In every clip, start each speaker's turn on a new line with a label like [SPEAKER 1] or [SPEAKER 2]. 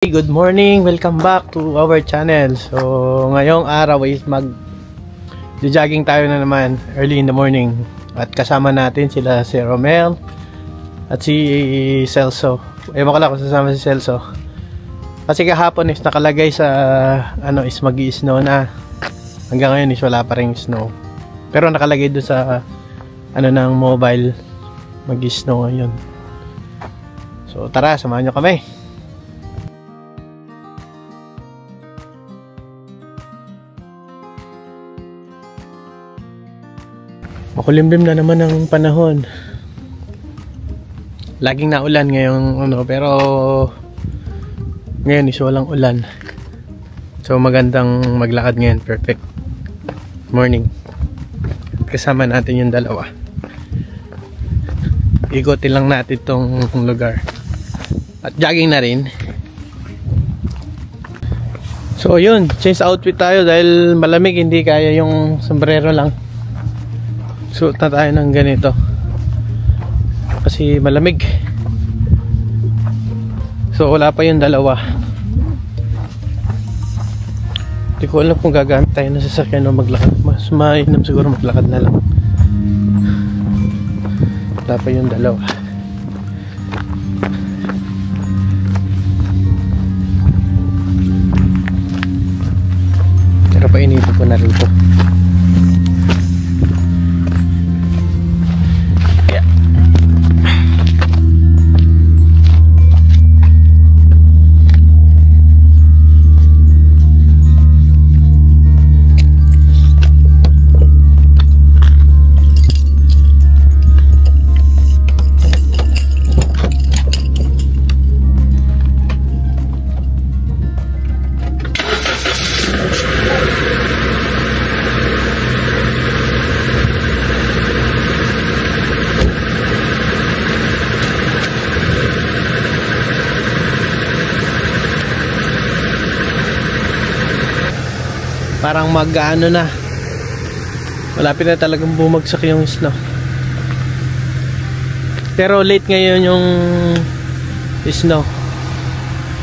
[SPEAKER 1] Good morning, welcome back to our channel. So ngayong araw is mag-jogging tayo na naman early in the morning. At kasama natin sila si Romel at si Celso. Ewan ko lang kung sasama si Celso. Kasi kahapon is nakalagay sa is mag-i-snow na. Hanggang ngayon is wala pa ring snow. Pero nakalagay doon sa ng mobile mag-i-snow ngayon. So tara, samahan nyo kami. Makulimlim na naman ang panahon. Laging naulan ngayong pero ngayon is walang ulan. So magandang maglakad ngayon, perfect morning. Kasama natin yung dalawa. Ikotin lang natin tong lugar. At jogging na rin. So yun, change outfit tayo dahil malamig, hindi kaya yung sombrero lang. Suot na tayo ng ganito kasi malamig. So wala pa yung dalawa. Hindi ko alam kung gagamit tayo ng sasakyan o maglakad. Mas mainam siguro maglakad na lang. Wala pa yung dalawa. Pero painitin ko na rito. Parang mag-ano na, malapit na talagang bumagsak yung snow. Pero late ngayon yung snow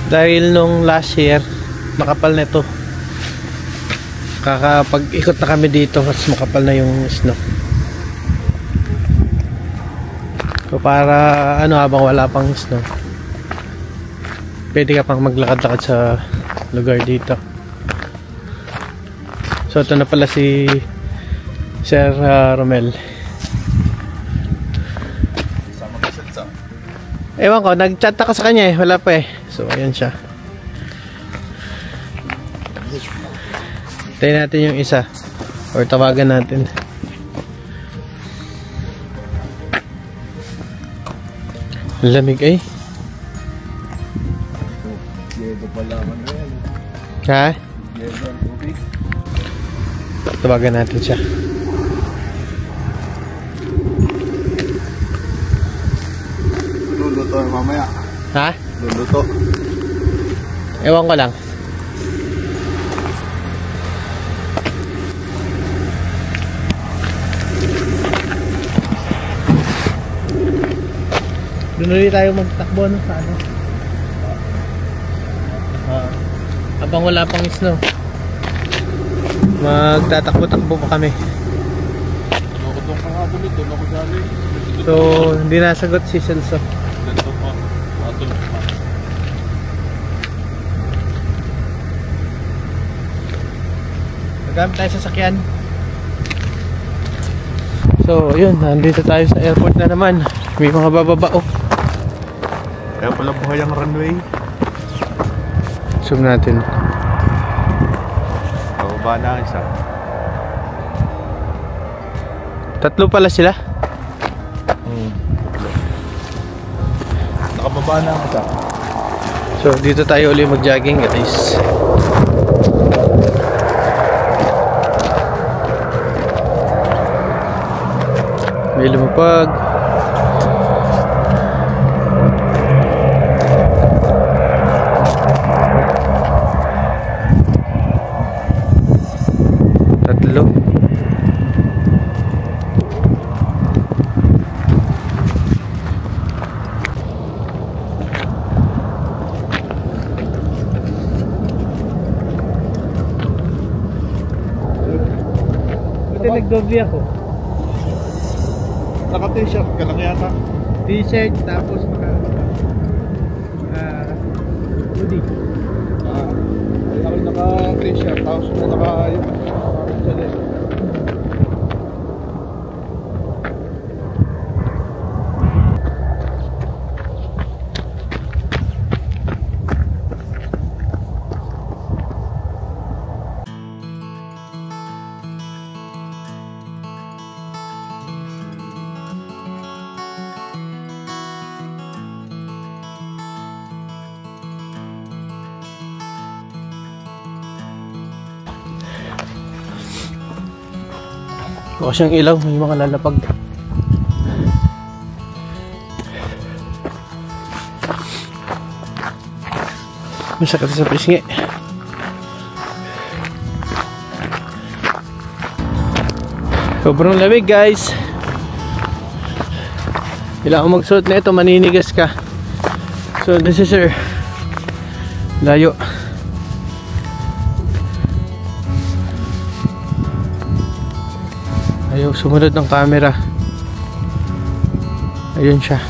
[SPEAKER 1] dahil nung last year makapal na ito. Kakapag-ikot na kami dito mas makapal na yung snow. So para habang wala pang snow, pwede ka pang maglakad-lakad sa lugar dito. So ito na pala si Sir Romel. Ewan ko, nag-chat ako sa kanya wala pa eh. So ayan siya. Tayo natin yung isa or tawagan natin. Lamig eh. Ha? Tawagan natin siya.
[SPEAKER 2] Luluto mamaya.
[SPEAKER 1] Ha?
[SPEAKER 2] Luluto.
[SPEAKER 1] Ewan ko lang. Doon ulit tayo magtakbo sa habang wala pang snow. Magtatakbo-takbo pa kami. So hindi nasagot si Celso. Nagamit tayo sa sakyan. So yun, nandito tayo sa airport na naman. May mga bababa
[SPEAKER 2] Kaya pala buhay ang runway.
[SPEAKER 1] Zoom natin.
[SPEAKER 2] Bababa na isa.
[SPEAKER 1] Tatlo pala sila.
[SPEAKER 2] Nakababa na isa.
[SPEAKER 1] So dito tayo ulit mag-jogging guys. May lumapag. Tatlo. nagdoble ako.
[SPEAKER 2] Naka-t-shirt ka lang yata.
[SPEAKER 1] T-shirt tapos hoodie.
[SPEAKER 2] Ay ako naka-t-shirt tapos naka yung chalet.
[SPEAKER 1] O siyang ilaw, may mga lalapag. Masakit sa pisngi. Sobrang lamig guys. Kailangan magsuot na ito, maninigas ka. So this is sir. Layo. Ayaw sumunod ng camera. Ayun siya.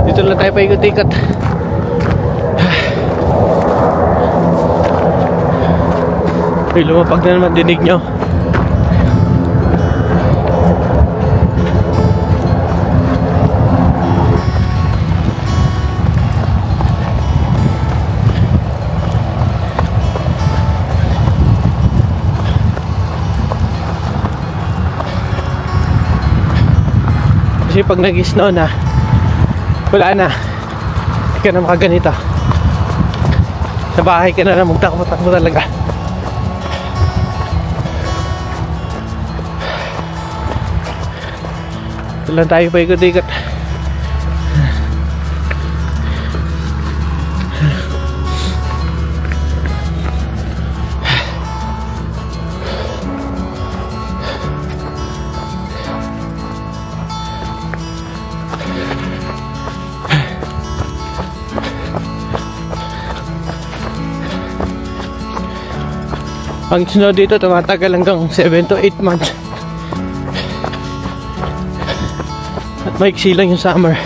[SPEAKER 1] Dito lang tayo paikot-ikot. Ay, lumapag na naman, dinig nyo. Kasi pag nag-snow na, wala na, hindi ka na makaganito. Sa bahay ka na magtakbo-takbo talaga. Ito lang tayo pa ikot-ikot. Ang snow dito tumatagal hanggang 7 to 8 months. At maiksi lang yung summer.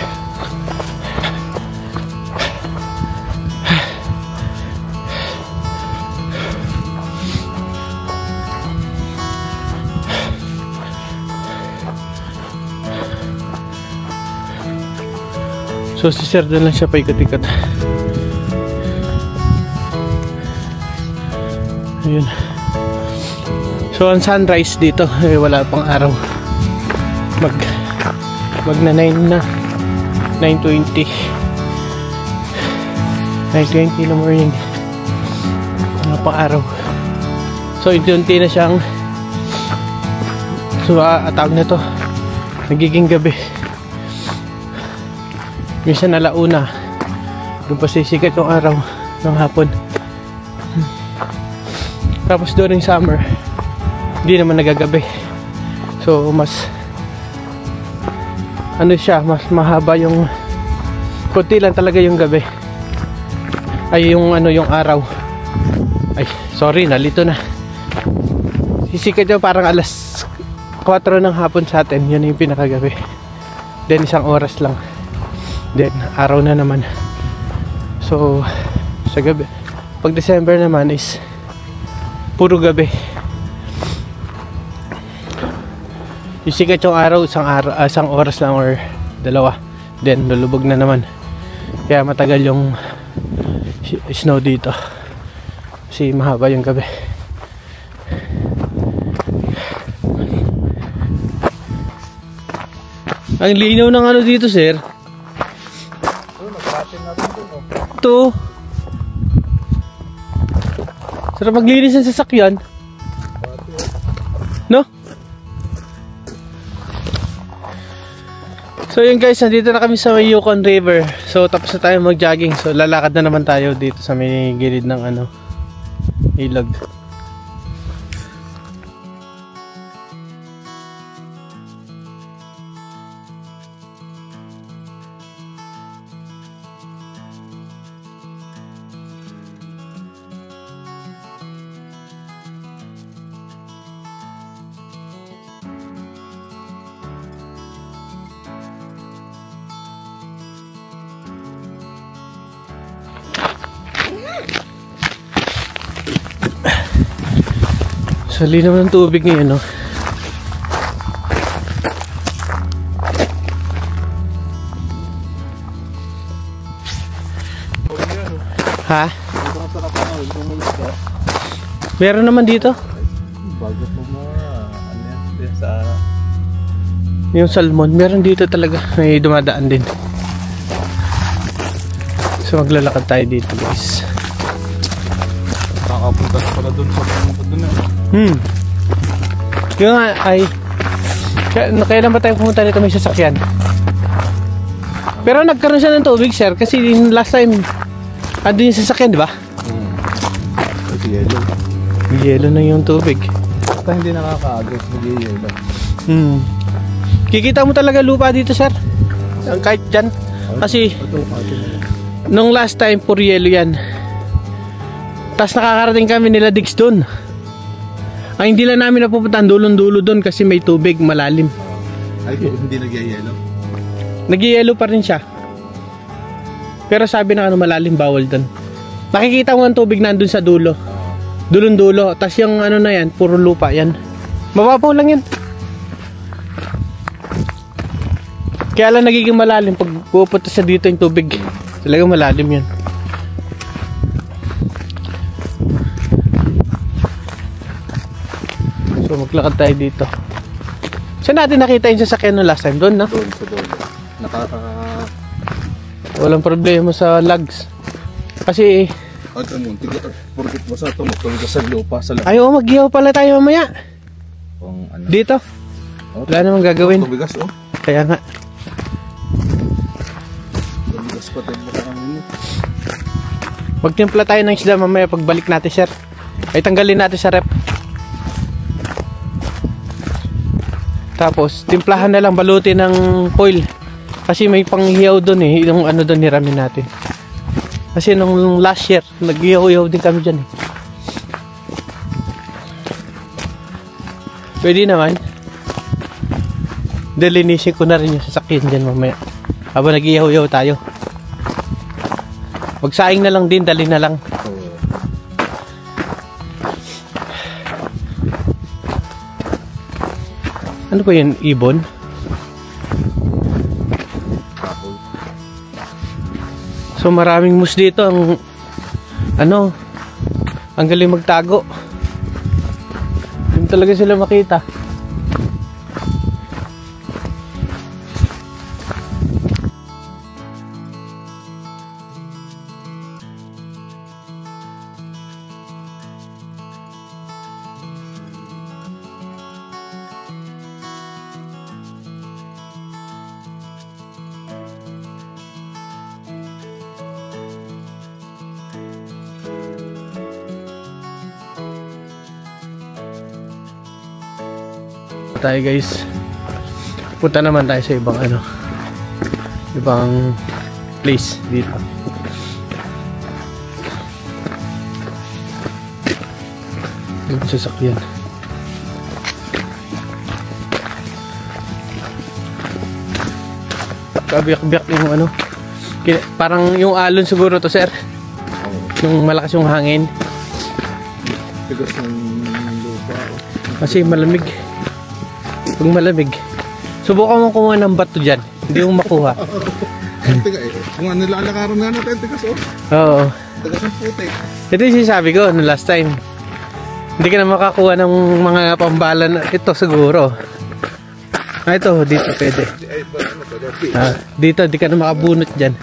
[SPEAKER 1] So si Sir doon lang siya paikot-ikot. Ayun. So ang sunrise dito wala pang araw. Mag na 9 na 9:20 in the morning. Wala pang araw. So unti-unti na siyang tawag na to, nagiging gabi. Minsan alauna, doon pa sisikat yung araw ng hapon. Tapos during summer, hindi naman nagagabi. So mas ano siya, mas mahaba yung, konti lang talaga yung gabi. Ay yung ano, yung araw. Ay, sorry, nalito na. Sisikat yun parang alas 4 ng hapon sa atin. Yun yung pinakagabi. Then 1 oras lang. Then araw na naman. So sa gabi, pag December naman is puro gabi. Sisikat yung araw, 1 oras lang or 2. Then lulubog na naman. Kaya matagal yung snow dito. Kasi mahaba yung gabi. Ang linaw ng ano dito, sir. Ito. Sarap maglinis ng sasakyan. No? So yun guys, nandito na kami sa may Yukon River. So tapos na tayo mag-jogging. So lalakad na naman tayo dito sa may gilid ng ano, ilog. So linaw ng tubig ngayon, no? Ha? Meron naman dito?
[SPEAKER 2] Bago po mga ano yan sa
[SPEAKER 1] yung salmon, meron dito talaga. May dumadaan din. So maglalakad tayo dito, guys.
[SPEAKER 2] Kakapunta na pala doon sa pumunta doon eh.
[SPEAKER 1] Yung ay kailan ba tayo pumunta dito may sasakyan? Pero nagkaroon siya ng tubig, sir, kasi last time andun yung sasakyan, di ba?
[SPEAKER 2] Kasi yellow.
[SPEAKER 1] Yellow na yung tubig.
[SPEAKER 2] Basta hindi nakaka-agos, nag-yellow.
[SPEAKER 1] Kikita mo talaga lupa dito, sir. Kahit dyan. Kasi nung last time puro yellow yan. Tapos nakakarating kami nila Dix doon. Ang hindi lang namin napupuntahan dulong-dulo doon kasi may tubig malalim.
[SPEAKER 2] Ay, hindi nag-yellow?
[SPEAKER 1] Nag-yellow pa rin siya. Pero sabi na ano, malalim, bawal doon. Nakikita mo ang tubig nandun sa dulo. Dulong-dulo. Tapos yung ano na yan, puro lupa yan. Mababaw lang yan. Kaya lang nagiging malalim pag pupunta sa dito yung tubig. Talagang malalim yan. So maglakad tayo dito. Saan natin nakita yung sasakyan no last time? Doon, no?
[SPEAKER 2] Doon sa doon.
[SPEAKER 1] Walang problema sa lags. Kasi
[SPEAKER 2] At ang muntik ito. Porkit mo sa ito, magtulog sa lupa sa lahat.
[SPEAKER 1] ayaw, mag-ihaw pala tayo mamaya.
[SPEAKER 2] Ano?
[SPEAKER 1] Dito. Wala namang gagawin.
[SPEAKER 2] Tubigas, oh.
[SPEAKER 1] Kaya nga.
[SPEAKER 2] Tubigas pa tayo mukha kami.
[SPEAKER 1] Magtimpla tayo ng isda mamaya pagbalik natin, sir. Ay tanggalin natin sa rep. Tapos timplahan na lang, balutin ng foil. Kasi may panghiyaw doon eh, yung ano doon niramin natin. Kasi nung last year, nag-ihaw-ihaw din kami dyan eh. Pwede naman. Delinisin ko na rin yung sasakyan dyan mamaya. Habang nag-ihaw-ihaw tayo. Magsaing na lang din, dali na lang. Ano ba yun? Ibon? So maraming mus dito. Ang ano, ang galing magtago. Hindi talaga sila makita. tayo guys. Punta naman tayo sa ibang ano, ibang place dito. Yung sasakyan. Kabiyak-biyak yung ano. Parang yung alon siguro to, sir. Yung malakas yung hangin.
[SPEAKER 2] Tigas ng lupa.
[SPEAKER 1] Kasi malamig. Pag malamig, subukan mo kumuha ng bato dyan. Hindi mo makuha.
[SPEAKER 2] Kung ano lalakaran nga natin, tigas oh.
[SPEAKER 1] Oo.
[SPEAKER 2] Tigas ng puti.
[SPEAKER 1] Ito yung sinasabi ko no last time. Hindi ka na makakuha ng mga pambalan. Ito siguro. Ah, ito, dito pwede. Ah, dito, di ka na makabunot dyan.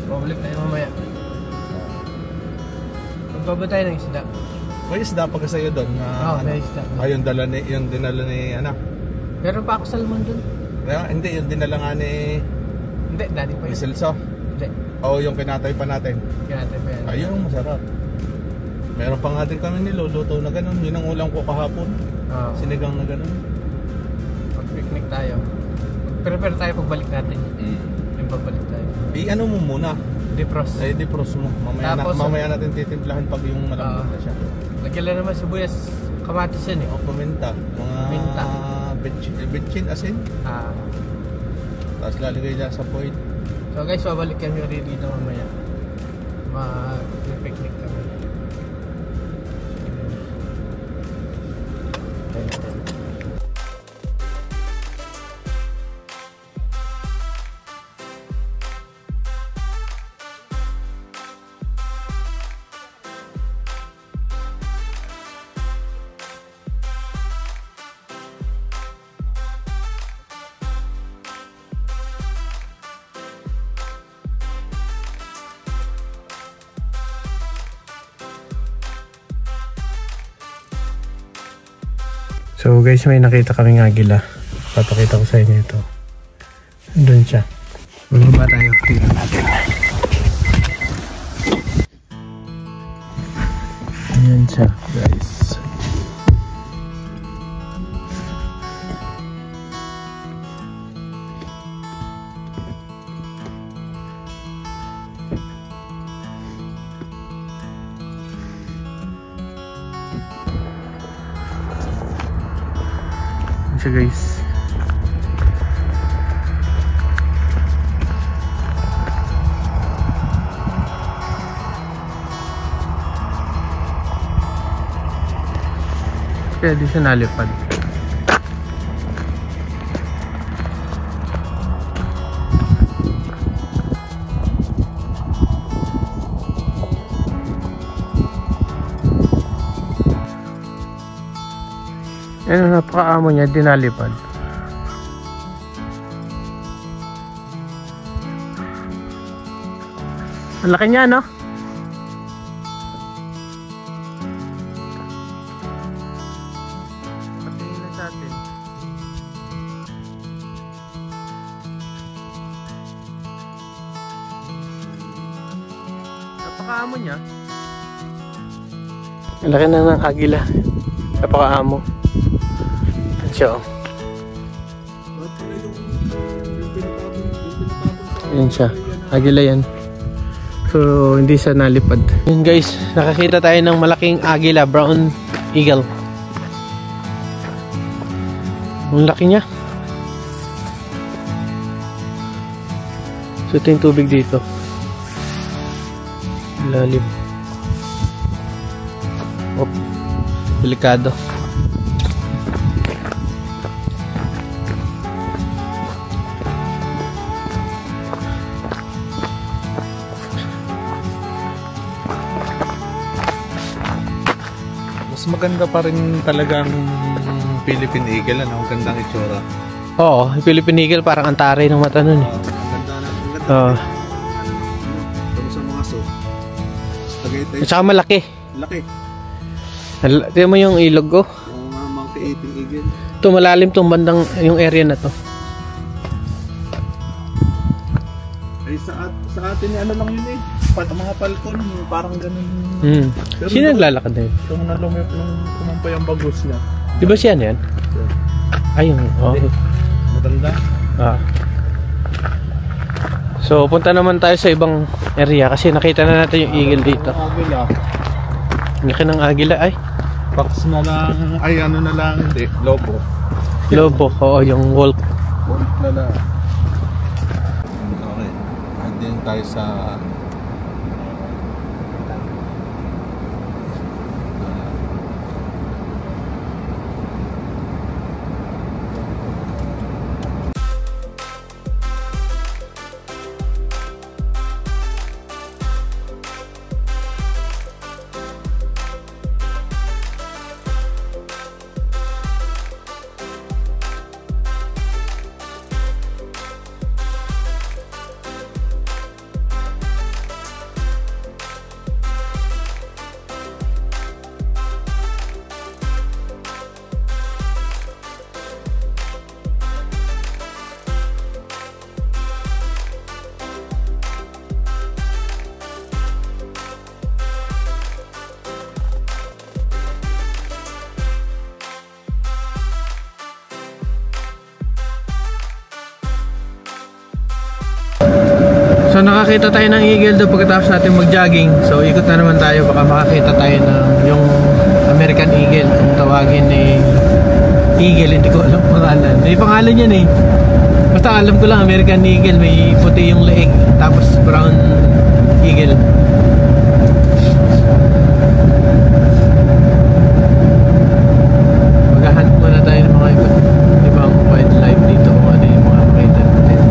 [SPEAKER 1] Pabalik tayo mamaya. Magbaba tayo ng isda.
[SPEAKER 2] May isda pa sa'yo doon.
[SPEAKER 1] Oo, may isda.
[SPEAKER 2] Yung dinala ni anak.
[SPEAKER 1] Meron pa ako salmon doon.
[SPEAKER 2] Hindi, yung dinala nga ni...
[SPEAKER 1] Hindi, dati pa yun.
[SPEAKER 2] Iselso?
[SPEAKER 1] Hindi.
[SPEAKER 2] Oo, yung pinatay pa natin.
[SPEAKER 1] Kinatay pa yan.
[SPEAKER 2] Ayun, masarap. Meron pa nga din kami niluluto na ganun. Yun ang ulam ko kahapon. Sinigang na ganun.
[SPEAKER 1] Mag-picnic tayo. Mag-prepare tayo pagbalik natin. Yung pagbalik tayo.
[SPEAKER 2] I-ano mo muna.
[SPEAKER 1] Defrost.
[SPEAKER 2] Defrost mo. Mamaya natin titimplahan pag yung malambot na siya.
[SPEAKER 1] Lagyan lang naman sibuyas, kamatis yan eh.
[SPEAKER 2] O paminta. Mga
[SPEAKER 1] minta.
[SPEAKER 2] Bitchin asin. Tapos lalagay dyan sa point.
[SPEAKER 1] So guys, babalik kami rin dito mamaya. Mag-picnic kami. So guys, may nakita kaming agila. Papakita ko sa inyo ito. Doon siya. Bumaba tayo. Tingnan natin. Ayan siya guys. Siya guys. Kaya di siya nalipad. Ano, napakaamo niya, dinalipad. Ang laki niya, no? Patingin na sa atin. Napakaamo niya. Ang laki na ng agila. Napakaamo. Siya. Ayan siya. Agila yan. So, hindi siya nalipad. Yun guys, nakakita tayo ng malaking agila. Brown eagle. Ang laki niya. So, ito yung tubig dito. Lalim. Oh, delikado.
[SPEAKER 2] Mas maganda pa rin talagang Philippine Eagle, ano? Ang gandang itsura.
[SPEAKER 1] Oo, Philippine Eagle parang antare ng mata nun.
[SPEAKER 2] Ang ganda na. Ang ganda. Ito sa mga so.
[SPEAKER 1] At saka malaki.
[SPEAKER 2] Laki.
[SPEAKER 1] Tignan mo yung ilog ko.
[SPEAKER 2] Yung monkey eating eagle.
[SPEAKER 1] Ito malalim tong bandang yung area na to.
[SPEAKER 2] Ay, sa atin, ano lang yun eh. Mga falcon, parang ganun. Pero
[SPEAKER 1] Sino naglalakad na yun?
[SPEAKER 2] Yung kumampay ang bagus niya.
[SPEAKER 1] Di ba siya yan? Ayun, oh.
[SPEAKER 2] Matanda.
[SPEAKER 1] So, punta naman tayo sa ibang area kasi nakita na natin yung eagle dito.
[SPEAKER 2] Agila.
[SPEAKER 1] Ngaki ng agila, ay.
[SPEAKER 2] Fox na lang, ay ano na lang, hindi, lobo.
[SPEAKER 1] Lobo, oo, yung wolf.
[SPEAKER 2] Wolf na lang. Okay, andyan tayo sa...
[SPEAKER 1] So nakakita tayo ng eagle doon pagkatapos natin mag-jogging. So ikot na naman tayo, baka makakita tayo ng yung American eagle. Kung tawagin ni eagle, hindi ko alam pangalan. May pangalan yan eh. Basta alam ko lang American eagle, may puti yung leeg, tapos brown eagle. Maghahunt muna tayo ng mga ibang wildlife dito kung ano yung mga makita natin.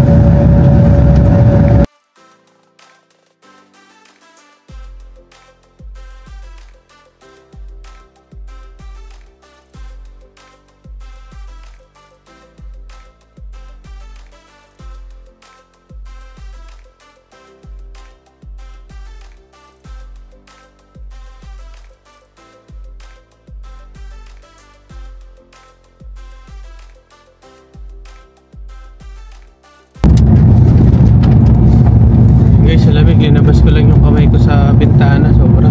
[SPEAKER 1] Guys, sa lamig, linabas ko lang yung kamay ko sa bintana, sobra.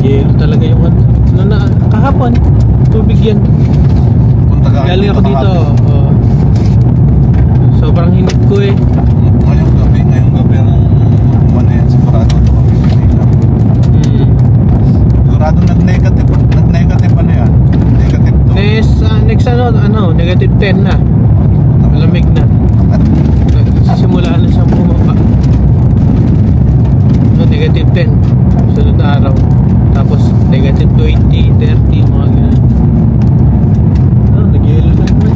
[SPEAKER 1] Yelo talaga yung ano na kahapon, tubig yan. Galing ako dito, sobrang hinit ko eh.
[SPEAKER 2] Ngayong gabi ang umano yan, sigurado ito kami Manila. Sigurado nag-negative ano yan? Negative 2.
[SPEAKER 1] Next negative 10 na. Malamig na. Sisimula na siyang bumaba. Negative 10 sunod na araw. Tapos negative 20, 30, mga ganyan. Nag-yelo na naman.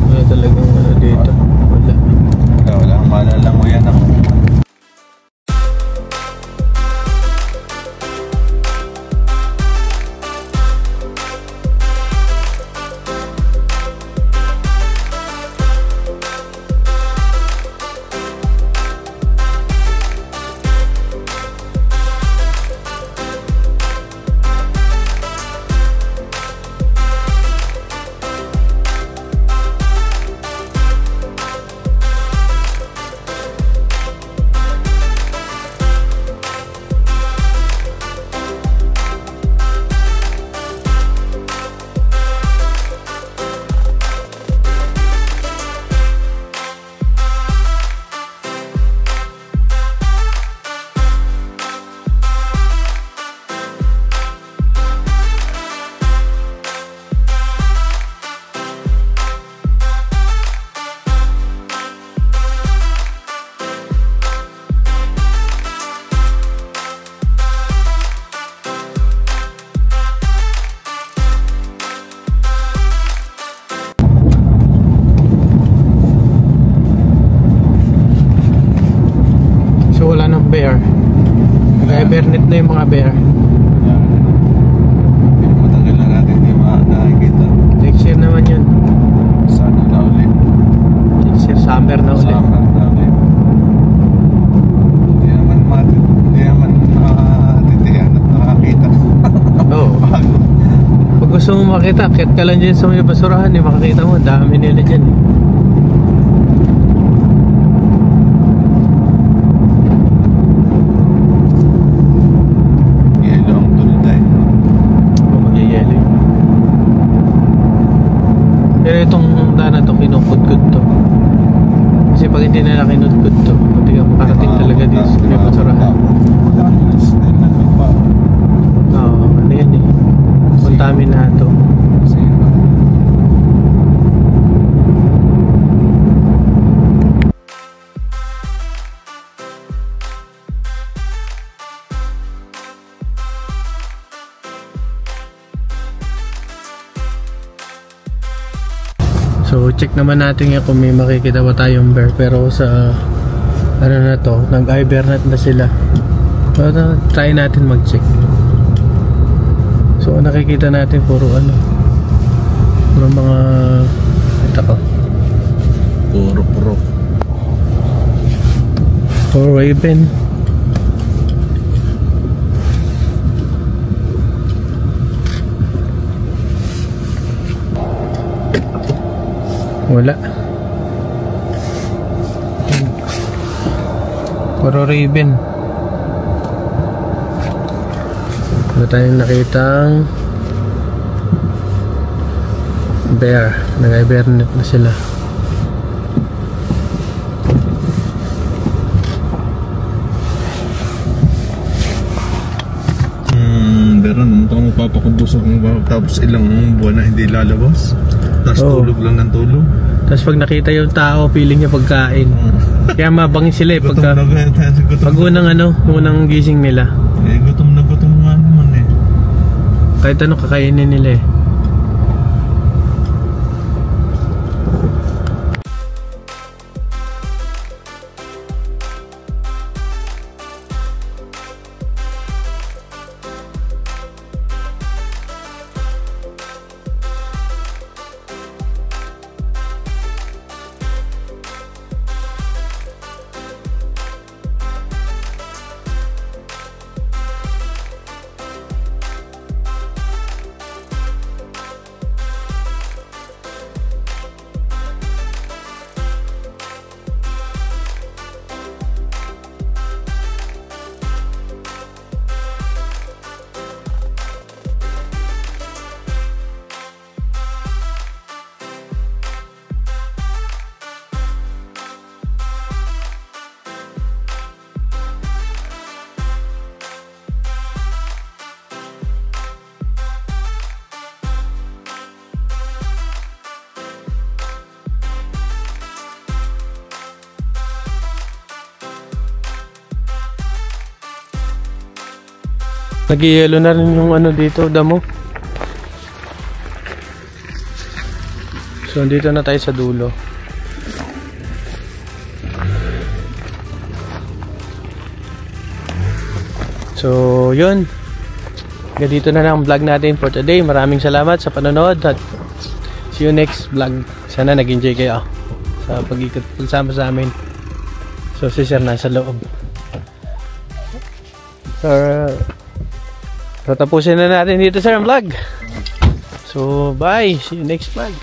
[SPEAKER 1] Wala talagang dito.
[SPEAKER 2] Wala ang maalala mo yan ako.
[SPEAKER 1] bear. Nag-hibernate na yung mga bear.
[SPEAKER 2] Matagal na natin hindi makakita.
[SPEAKER 1] Next year naman yun.
[SPEAKER 2] Sana na ulit.
[SPEAKER 1] Next year summer na ulit.
[SPEAKER 2] Summer na ulit. Hindi naman matitiyan at nakakita.
[SPEAKER 1] Oo. Pag gusto gusto mo makita, kit ka lang dyan sa may basurahan eh, makakita mo, dami nila dyan eh.
[SPEAKER 2] Yelo ang tulay.
[SPEAKER 1] O magyayelo yun. Pero itong daan na ito, kinukudkud to. Kasi pag hindi nila kinukud to, hindi ka makarating talaga dito sa may basurahan. Oo, ano yan eh. Kontaminado. So check naman natin yan kung may makikita pa tayong bear, pero sa ano na to, nag-hibernate na sila. So try natin mag-check. So nakikita natin puro ano, puro mga ito ko, puro raven. Wala. Puro raven. Wala tayong nakitang bear. Nag-hibernate na sila.
[SPEAKER 2] Pero naman ito magpapakabusog mo tapos ilang buwan na hindi lalabas. Tapos tulog lang ng tulog.
[SPEAKER 1] Tapos pag nakita yung tao, feeling niya pagkain. Kaya mabangin sila eh pag unang gising nila.
[SPEAKER 2] Eh, gutom na gutom nga naman eh.
[SPEAKER 1] Kahit ano kakainin nila eh. Nag-yelo na rin yung ano dito, damo. So dito na tayo sa dulo. So yun, dito na lang ang vlog natin for today. Maraming salamat sa panonood at see you next vlog. Sana nag-enjoy kayo sa pag-ikot pagsama sa amin. So si Sir nasa loob. So tapusin na natin dito, Sir, ang vlog. So bye, see you next vlog.